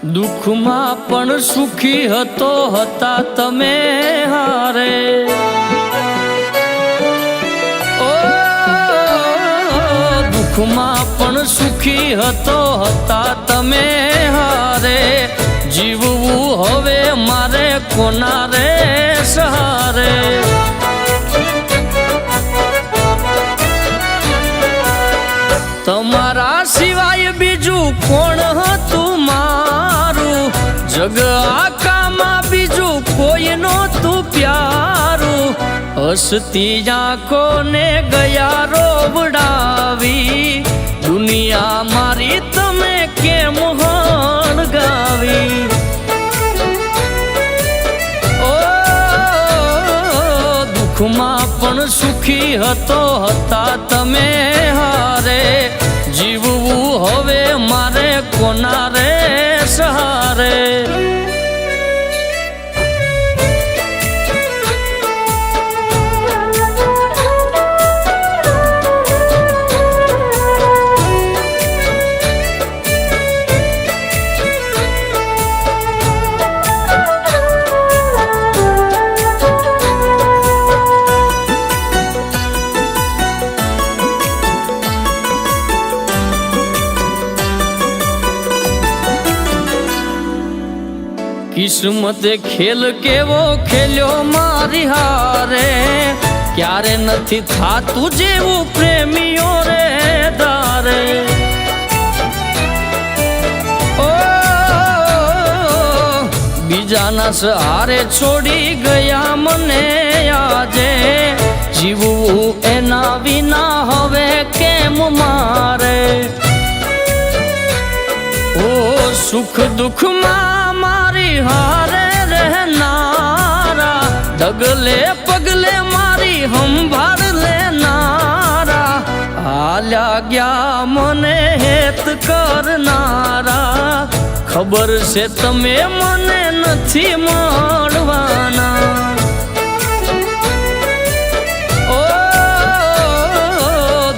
દુઃખમાં પણ સુખી હતો હતા તમે હારે ઓ દુઃખમાં પણ સુખી હતો હતા તમે હારે જીવવું હવે મારે કોના રે સહારે તમારા સિવાય બીજું કોણ હતું મારું જગ આખામાં બીજું કોઈ નહોતું પ્યારું હસતી આંખોને ગયા રોવડાવી દુનિયા મારી તમે કેમ હણગાવી ઓ દુઃખમાં પણ સુખી હતો હતા તમે હારે જીવવું હવે મારે કોના રે સહારે કિસ્મતે ખેલ કેવો ખેલ્યો મારી હારે ક્યારે નથી થાતું જેવું પ્રેમીઓ રે દારે ઓ બીજાના સહારે છોડી ગયા મને આજે જીવવું એના વિના હવે કેમ મારે ઓ સુખ દુઃખમાં મારી હારે રહેનારા ડગલે પગલે મારી સંભાળ લેનારા હાલ્યા ગયા મને હેત કરનારા ખબર છે તમે મને નથી મળવાના ઓ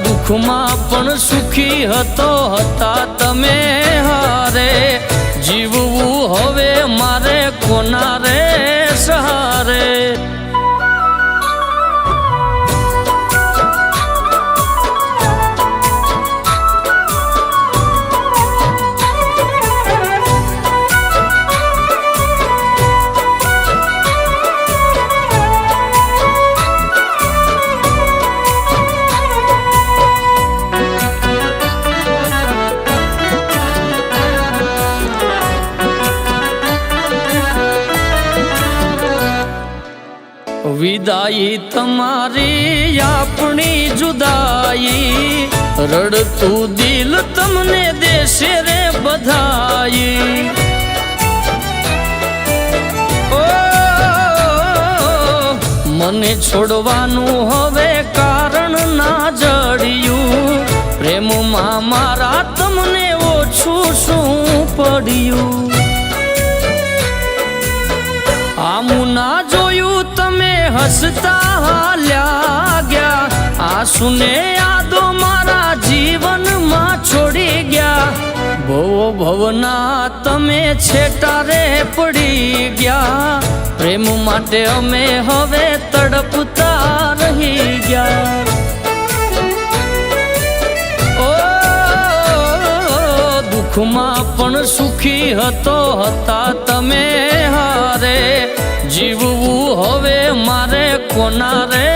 દુઃખમાં પણ સુખી હતો હતા તમે હારે જીવવું હવે મારે કોના રે સહારે વિદાઈ તમારી આપણી જુદાઈ રડતું દિલ તમને દેશે રે બધાઈ ઓ મને છોડવાનું હવે કારણ ના જડ્યું પ્રેમમાં મારા તમને ઓછું શું પડ્યું આમું ના જોયું તમે હસતા હાલ્યા ગયા આંસુને યાદો મારા જીવનમાં છોડી ગયા ભવો ભવના તમે છેટા રે પડી ગયા પ્રેમ માટે અમે હવે તડપતા રહી ગયા ઓ દુઃખમાં પણ સુખી હતો હતા તમે હારે જીવવું હવે મારે કોના રે